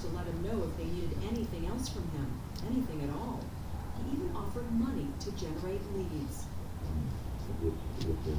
to let him know if they needed anything else from him, anything at all. He even offered money to generate leads. With the,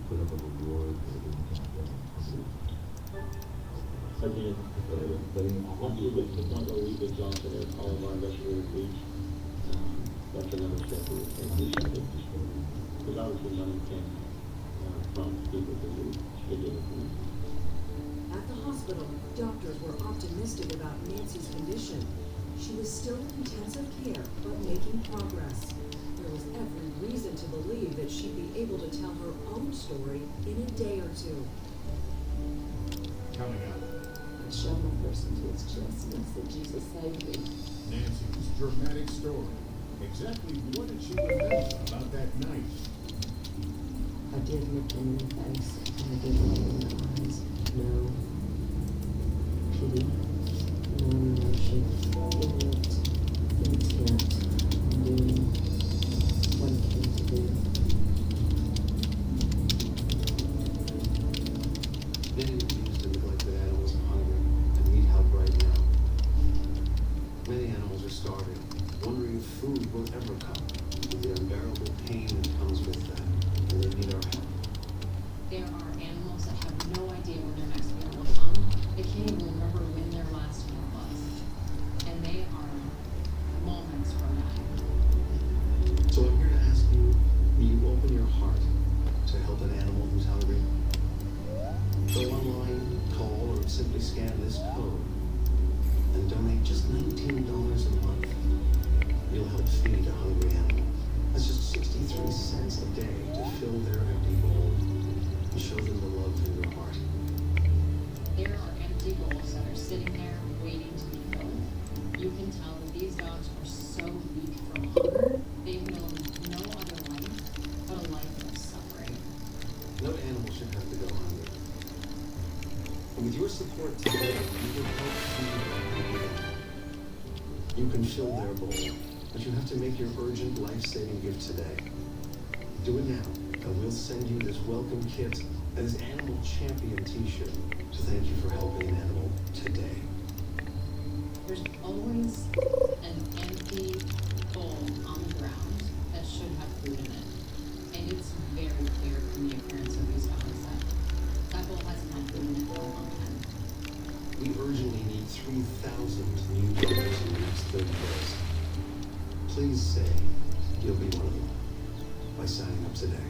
put up a reward or anything Again, once we get to the point where we've exhausted all of our investigative leads, that's another step we would take. Because obviously money can prompt people to do particular things. At the hospital, doctors were optimistic about Nancy's condition. She was still in intensive care, but making progress. There was every reason to believe that she'd be able to tell her own story in a day or two. Coming up. I shoved my person to his chest and I said, Jesus saved me. Nancy's dramatic story. Exactly what did she remember about that night? I did look him in the face and I did look him in the eyes. No pity, no emotion. He looked intent on doing what he came to do. Many abused and neglected animals are hungry and need help right now. Many animals are starving, wondering if food will ever come, with the unbearable pain that comes with that, and they need our help. There are animals that have no idea when their next meal will come. They can't even remember when their last meal was. And they are moments from that. So I'm here to ask you, will you open your heart to help an animal who's hungry? Go online, call, or simply scan this code and donate just $19 a month. You'll help feed a hungry animal. That's just 63 cents a day to fill their empty bowl and show them the love in your heart. There are empty bowls that are sitting there waiting to be filled. You can tell that these dogs are so weak from hunger. They've known no other life but a life of suffering. No animal should have to go hungry. And with your support today, you will help feed a hungry animal. You can fill their bowl, but you have to make your urgent life-saving gift today. Do it now, and we'll send you this welcome kit and this Animal Champion t-shirt to thank you for helping an animal today. There's always an empty bowl on the ground that should have food in it. And it's very clear from the appearance of these dogs that that bowl hasn't had food in it for a long time. We urgently need 3,000 new donors in the next 30 days. Please say you'll be one of them by signing up today.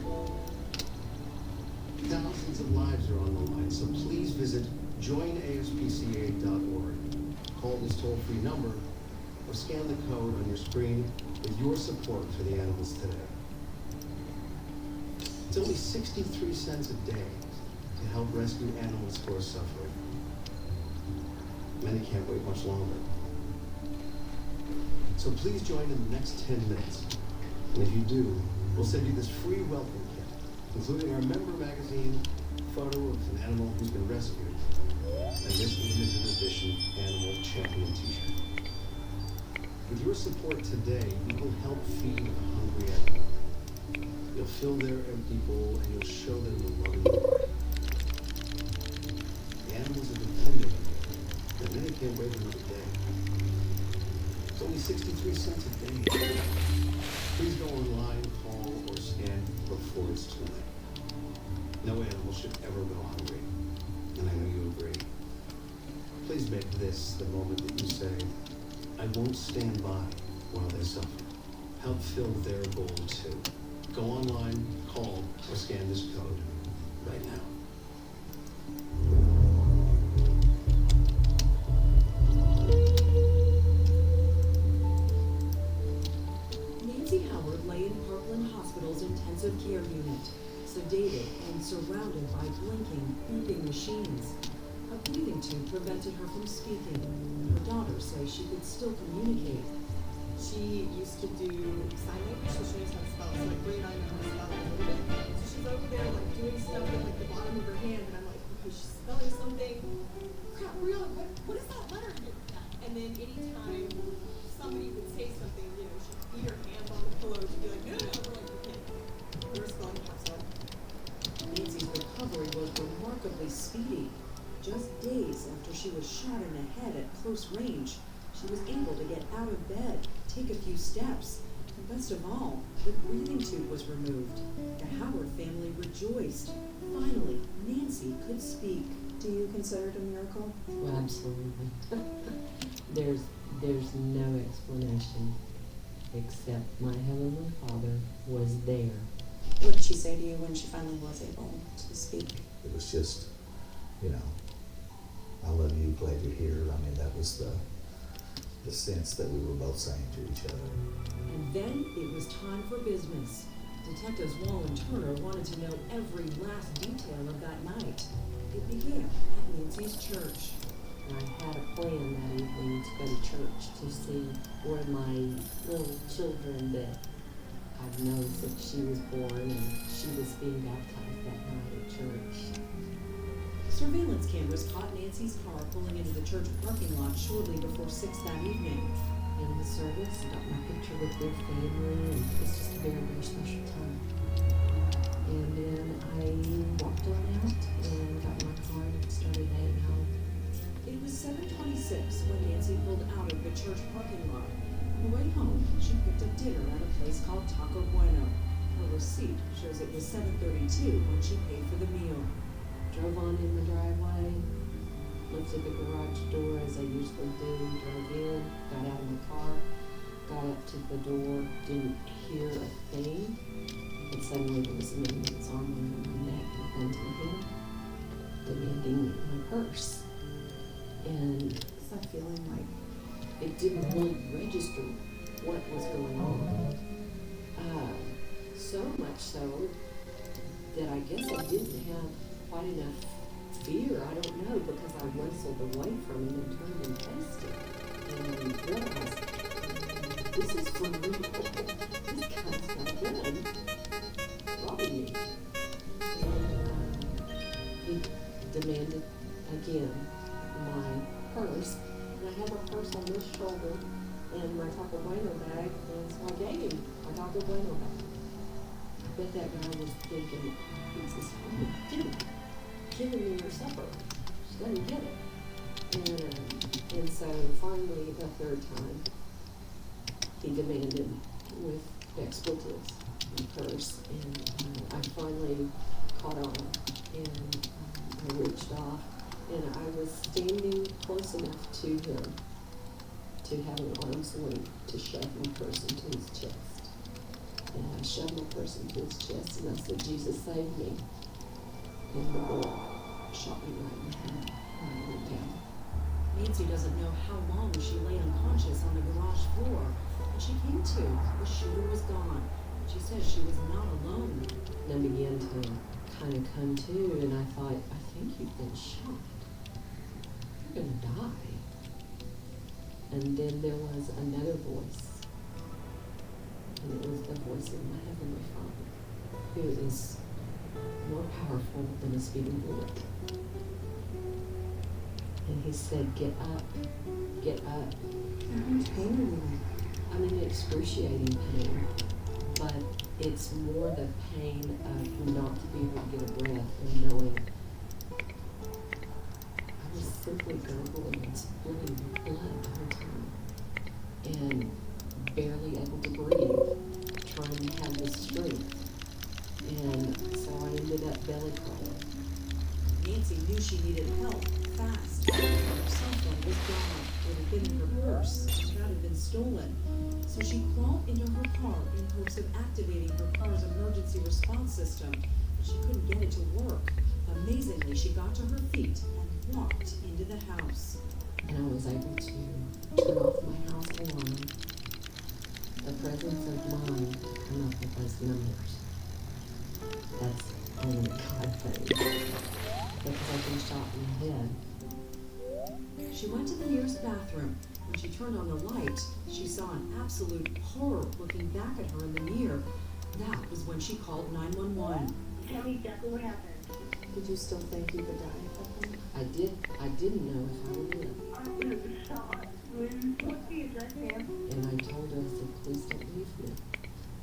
Thousands of lives are on the line, so please visit joinaspca.org. Call this toll-free number or scan the code on your screen with your support for the animals today. It's only 63 cents a day to help rescue animals who are suffering. Many can't wait much longer. So please join in the next 10 minutes. And if you do, we'll send you this free welcome kit, including our member magazine, photo of an animal who's been rescued, and this limited edition Animal Champion t-shirt. With your support today, you will help feed a hungry animal. You'll fill their empty bowl and you'll show them the love in your heart. The animals are dependent on you, and many can't wait another day. It's only 63 cents a day. Please go online, call, or scan before it's too late. No animal should ever go hungry, and I know you agree. Please make this the moment that you say, I won't stand by while they suffer. Help fill their bowl too. Go online, call, or scan this code right now. Nancy Howard lay in Parkland Hospital's intensive care unit, sedated and surrounded by blinking, beeping machines. A breathing tube prevented her from speaking. Her daughters say she could still communicate. She used to do sign language, so she knows how to spell. So like Bree and I know how to spell a little bit. So she's over there like doing stuff with like the bottom of her hand, and I'm like, okay, she's spelling something. Crap, Maria, what is that letter here? And then anytime somebody would say something, you know, she'd beat her hands on the pillow. She'd be like, no, we're like, we can't. We're spelling parts of. Nancy's recovery was remarkably speedy. Just days after she was shot in the head at close range, she was able to get out of bed, take a few steps, and best of all, the breathing tube was removed. The Howard family rejoiced. Finally, Nancy could speak. Do you consider it a miracle? Well, absolutely. There's no explanation except my Heavenly Father was there. What did she say to you when she finally was able to speak? It was just, you know, I love you, glad you're here. I mean, that was the sense that we were both saying to each other. And then it was time for business. Detectives Wall and Turner wanted to know every last detail of that night. It began at Nancy's church. And I had a plan that evening to go to church to see one of my little children that I've known since she was born, and she was being baptized that night at church. Surveillance cameras caught Nancy's car pulling into the church parking lot shortly before 6 that evening. In the service, I got my picture with their family, and it was just a very, very special time. And then I walked on out and got my car and started heading home. It was 7:26 when Nancy pulled out of the church parking lot. On the way home, she picked up dinner at a place called Taco Bueno. Her receipt shows it was 7:32 when she paid for the meal. Drove on in the driveway, lifted the garage door as I usually do, drove in, got out of my car, got up to the door, didn't hear a thing, and suddenly there was a man's arm around my neck and gun to my head, demanding my purse. And Is that feeling like it didn't really register what was going on. So much so that I guess I didn't have quite enough fear, I don't know, because I wrestled away from him and turned and faced him and realized this is for real. This guy's got a gun robbing me. And he demanded again my purse, and I had my purse on this shoulder and my Taco Bueno bag, and so I gave him my Taco Bueno bag. I bet that guy was thinking, this is fine, dude, giving me your supper. She's gonna get it. And so finally, the third time, he demanded with expletives my purse, and I finally caught on, and I reached off, and I was standing close enough to him to have an arm's length to shove my purse into his chest. And I shoved my purse into his chest, and I said, Jesus, save me. And the bullet shot me right in the head, and I went down. Nancy doesn't know how long she lay unconscious on the garage floor. When she came to, the shooter was gone. She says she was not alone. And I began to kind of come to, and I thought, I think you've been shot. You're gonna die. And then there was another voice. And it was the voice of my Heavenly Father, who is more powerful than a speeding bullet. And he said, get up, get up. how much pain were you in? I'm in excruciating pain, but it's more the pain of not to be able to get a breath and knowing I was simply gurgling and spilling blood the whole time and barely able to breathe, trying to have the strength. And so I ended up belly crawling. Nancy knew she needed help, fast. Her cell phone was gone. It had been in her purse. That had been stolen. So she crawled into her car in hopes of activating her car's emergency response system. But she couldn't get it to work. Amazingly, she got to her feet and walked into the house. And I was able to turn off my house alarm, the presence of mind to come up with those numbers. That's only a God thing, because I've been shot in the head. She went to the nearest bathroom. When she turned on the light, she saw an absolute horror looking back at her in the mirror. That was when she called 911. Tell me exactly what happened. Did you still think you could die at that point? I didn't know if I would live. I was shot. What's the address, ma'am? And I told her, I said, please don't leave me.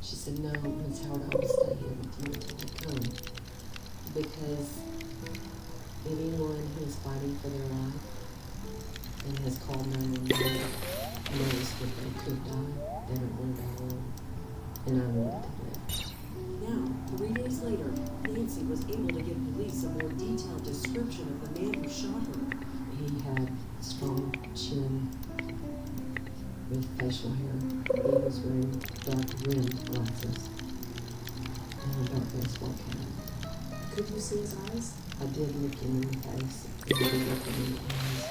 She said, no, Miss Howard, I will stay here with you until I come. Because anyone who is fighting has called 911, knows that they could die. They don't want to die alone. And I want them to live. Now, 3 days later, Nancy was able to give police a more detailed description of the man who shot her. He had a strong chin with facial hair. He was wearing dark rimmed glasses and a dark baseball cap. Could you see his eyes? I did look him in the face and I did look him in the eyes,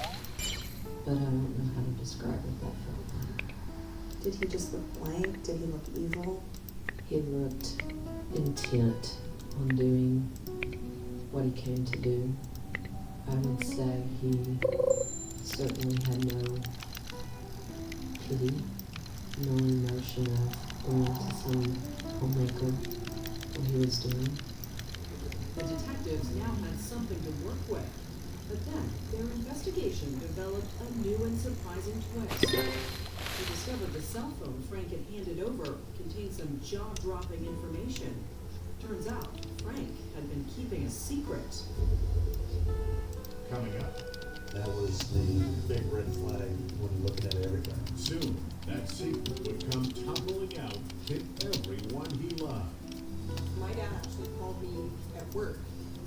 but I don't know how to describe what that felt like. Did he just look blank? Did he look evil? He looked intent on doing what he came to do. I would say he certainly had no pity, no emotion of going to some homemaker what he was doing. The detectives now had something to work with. But then, their investigation developed a new and surprising twist. They discovered the cell phone Frank had handed over contained some jaw-dropping information. Turns out, Frank had been keeping a secret. Coming up, That was the big red flag when looking at everything. soon, that secret would come tumbling out, hit everyone he loved. My dad actually called me at work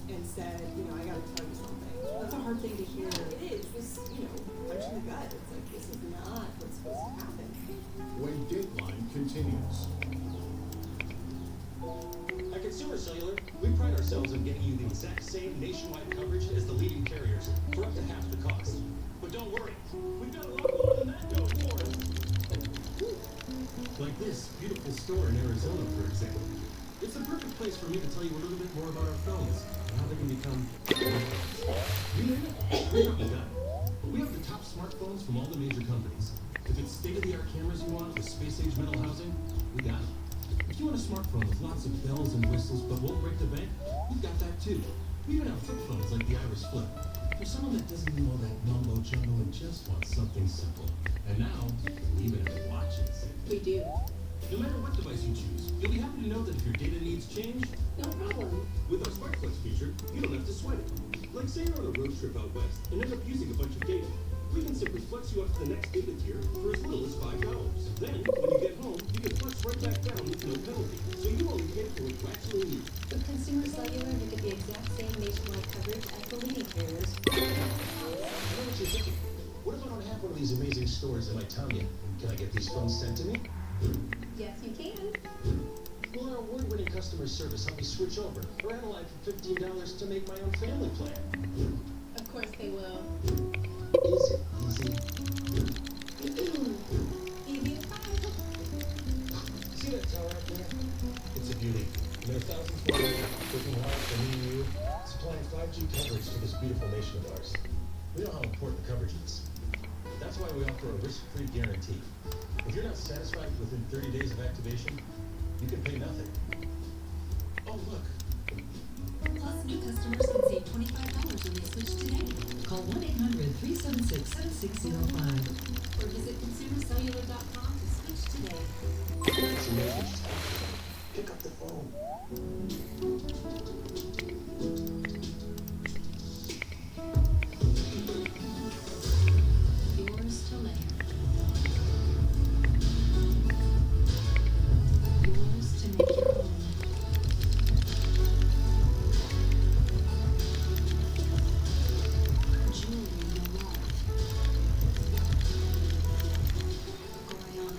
and said, I gotta tell you something. That's a hard thing to hear. Yeah, it is. This, punch in the gut. It's like, this is not what's supposed to happen. When Dateline continues. At Consumer Cellular, we pride ourselves on getting you the exact same nationwide coverage as the leading carriers for up to half the cost. But don't worry, we've got a lot more than that going for us. Like this beautiful store in Arizona, for example. It's the perfect place for me to tell you a little bit more about our phones and how they can become you name it, we're not done. We have the top smartphones from all the major companies. If it's state-of-the-art cameras you want with space-age metal housing, we got it. If you want a smartphone with lots of bells and whistles but won't break the bank, we've got that too. We even have flip phones like the Iris Flip. For someone that doesn't do all that mumbo-jumbo and just wants something simple. And now, we even have watches. We do. No matter what device you choose, you'll be happy to know that if your data needs change, No problem. with our SmartFlex feature, you don't have to sweat it. Like say you're on a road trip out west and end up using a bunch of data. We can simply flex you up to the next data tier for as little as $5. Then, when you get home, you can flex right back down with no penalty. So you only pay for what you actually need. With Consumer Cellular, you get the exact same nationwide coverage as the leading carriers. I know what you're thinking. What if I don't have one of these amazing stores in my town yet? Can I get these phones sent to me? Yes, you can. Will our award-winning customer service help me switch over or add a line for $15 to make my own family plan? Of course they will. Is it easy? Easy to find. See that tower out there? It's a beauty. And there are thousands more working hard for me and you, supplying 5G coverage to this beautiful nation of ours. We know how important coverage is. That's why we offer a risk-free guarantee. If you're not satisfied within 30 days of activation, you can pay nothing. Oh, look. Plus, new customers can save $25 when they switch today. Call 1-800-376-7605 or visit consumercellular.com to switch today. It's amazing just how pick up the phone. Yours to land. Yours to make your own. Jewelry you love. Going on.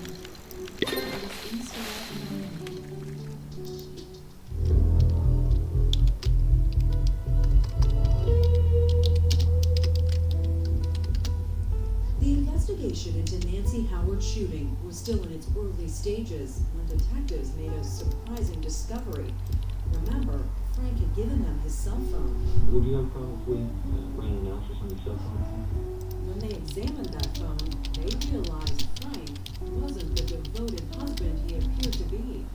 It is in-store and The investigation into Nancy Howard's shooting was still in its early stages when detectives made a surprising discovery. Remember, Frank had given them his cell phone. Would you have a problem if we ran analysis on your cell phone? When they examined that phone, they realized Frank wasn't the devoted husband he appeared to be.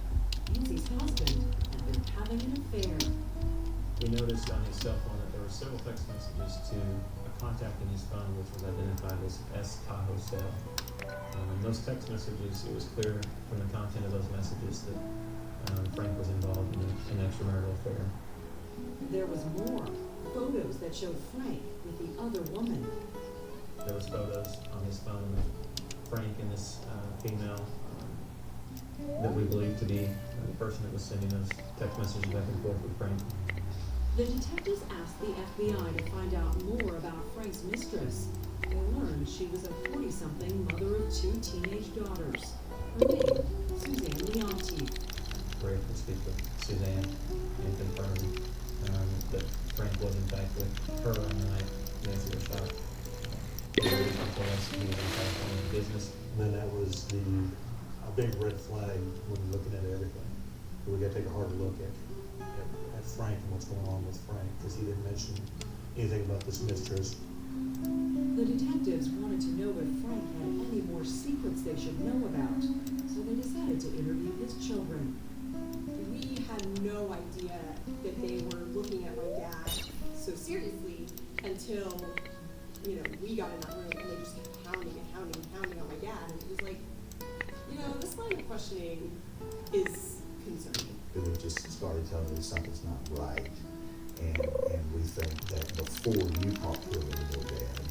Nancy's husband had been having an affair. We noticed on his cell phone that there were several text messages to a contact in his phone, which was identified as S. Tahoe Sale. Those text messages, it was clear from the content of those messages that Frank was involved in an extramarital affair. There was more. Photos that showed Frank with the other woman. there was photos on his phone of Frank and this female that we believe to be the person that was sending those text messages back and forth with Frank. The detectives asked the FBI to find out more about Frank's mistress. They learned she was a 40-something mother of 2 teenage daughters. Her name, Suzanne Leontief. We're able to speak with Suzanne and confirm that Frank was in fact with her on the night Nancy was shot. He originally told us he was in California in business. Then that was a big red flag when you're looking at everything. We got to take a harder look at Frank and what's going on with Frank, because he didn't mention anything about this mistress. The detectives wanted to know if Frank had any more secrets they should know about, so they decided to interview his children. We had no idea that they were looking at my dad so seriously until, we got in that room and they just kept hounding on my dad. And it was like, this line of questioning is concerning. It would just started telling you something's not right. And we think that before you talk to him anymore, Dad,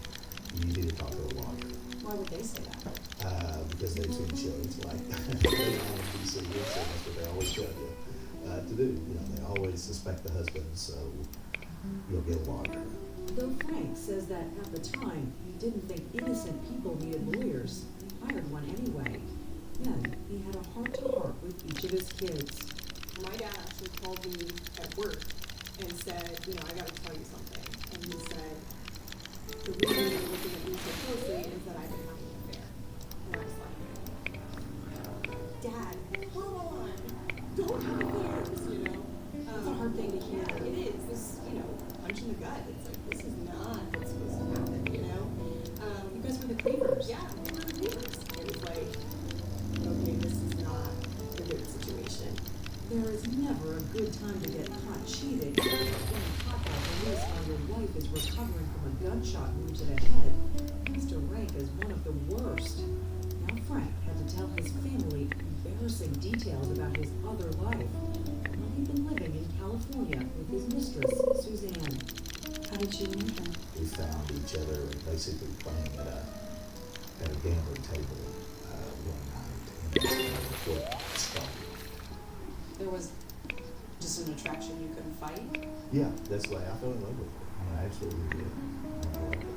you need to talk to a lawyer. Why would they say that? Because they've seen shows like they on DC, so that's what they always tell you to do. They always suspect the husband, so you'll get a lawyer. Though Frank says that at the time, he didn't think innocent people needed lawyers, he hired one anyway. Then, he had a heart-to-heart with each of his kids. My dad actually called me at work and said, I gotta tell you something. And he said, the reason you're looking at me so closely is that I've been having an affair. And I was like, Dad, hold on. Don't have affairs, It's a hard thing to hear. Yeah, it is. This, punch in the gut. It's like, this is not what's supposed to happen, You guys were the Cleavers. Yeah, we were the Cleavers. It was like, okay, this is not a good situation. There is never a good time to get caught cheating. When hot-dog police found your wife is recovering from a gunshot wound to the head, has to rank as one of the worst. Now Frank had to tell his family embarrassing details about his other life, while he'd been living in California with his mistress, Suzanne. How did you meet them? We found each other basically playing at a gambling table one night, and that's when the court started. There was just an attraction you couldn't fight? Yeah, that's why I fell in love with her. I absolutely did. I loved her.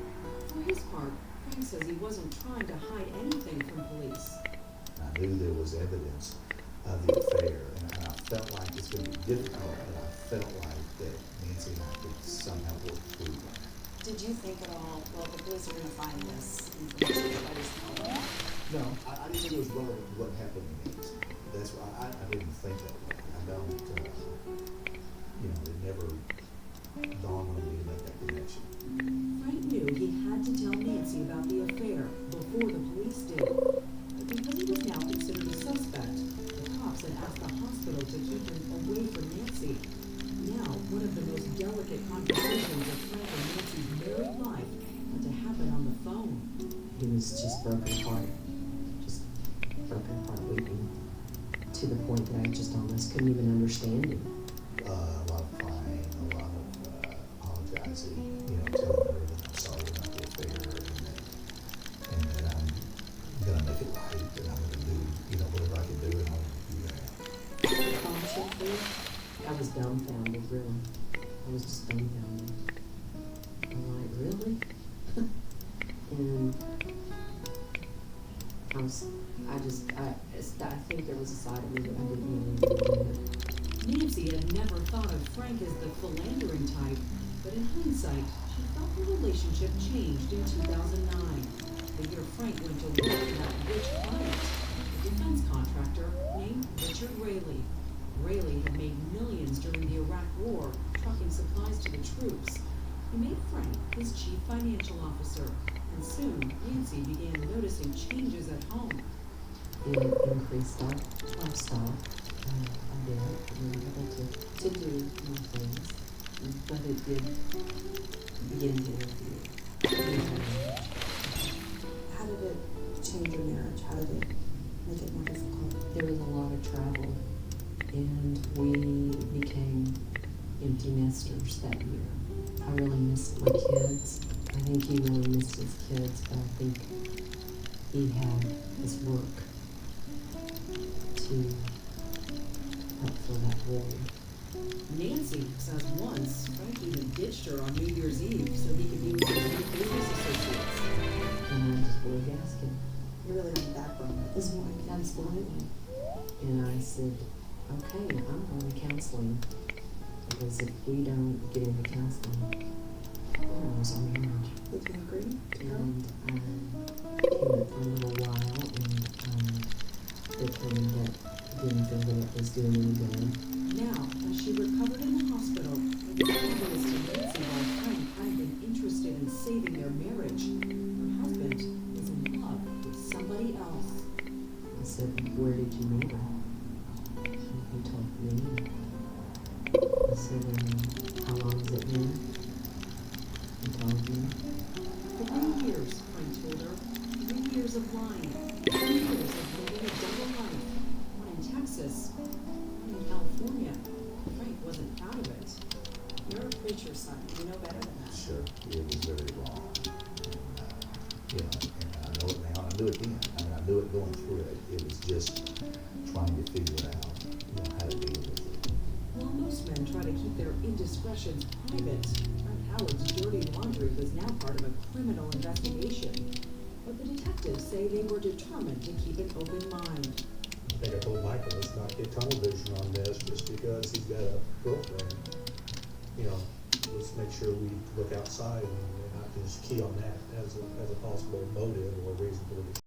For his part, Frank says he wasn't trying to hide anything from police. I knew there was evidence of the affair, and I felt like it's going to be difficult, but I felt like that Nancy and I could somehow work through that. Did you think at all, well, the police are going to find this information by this time? No, I didn't think it was relevant to what happened to Nancy. That's why I didn't think that way. I don't, it never dawned on me to make that connection. Frank knew he had to tell Nancy about the affair before the police did. But because he was now considered a suspect, the cops had asked the hospital to keep him away from Nancy. Now, one of the most delicate conversations of Frank and Nancy's married life had to happen on the phone. He was just broken heart weeping, to the point that I just almost couldn't even understand him. A lot of crying, a lot of apologizing, telling her that I'm sorry about the affair, and that I'm gonna make it right, and I'm gonna do, whatever I can do, and I'm gonna do that. I was dumbfounded, really. I was just dumbfounded. I'm like, really? And I think there was a side of me that I didn't really know. Nancy had never thought of Frank as the philandering type, but in hindsight, she felt the relationship changed in 2009, the year Frank went to work for that rich client, a defense contractor named Richard Raley. Raley had made millions during the Iraq War, trucking supplies to the troops. He made Frank his chief financial officer, and soon Nancy began noticing changes at home. It increased our lifestyle. I did. We were able to do more things, but it did begin to interfere. How did it change your marriage? How did it make it more difficult? There was a lot of travel, and we became empty nesters that year. I really missed my kids. I think he really missed his kids, but I think he had his work to help fill that void. Nancy says once Frank even ditched her on New Year's Eve so he could be with his new business associates. And I just blew a gasket. You really went backbone at this point. Absolutely. And I said, okay, I'm going to counseling. Because if we don't get into counseling, we'll lose our marriage. Did you agree to go? And I came up for a little while and determined that I didn't feel that it was doing any good. Now, as she recovered in the hospital, it was obvious to Nancy why Frank hadn't been interested in saving their marriage. Her husband was in love with somebody else. I said, where did you meet her? And he told me. I said, how long has it been? He told me. 3 years, Frank told her. 3 years of lying. 3 years of living a double life. One in Texas, one in California. Frank wasn't proud of it. You're a preacher's son. You know better than that. Sure, it was very wrong. You know, and I know it now, I knew it then. I mean, I knew it going through it. It was just trying to figure out, you know, how to deal with it. While most men try to keep their indiscretions private, Frank Howard's dirty laundry was now part of a criminal investigation. But the detectives say they were determined to keep an open mind. I think I told Michael, let's not get tunnel vision on this just because he's got a girlfriend. You know, let's make sure we look outside and not just key on that as a possible motive or reason for the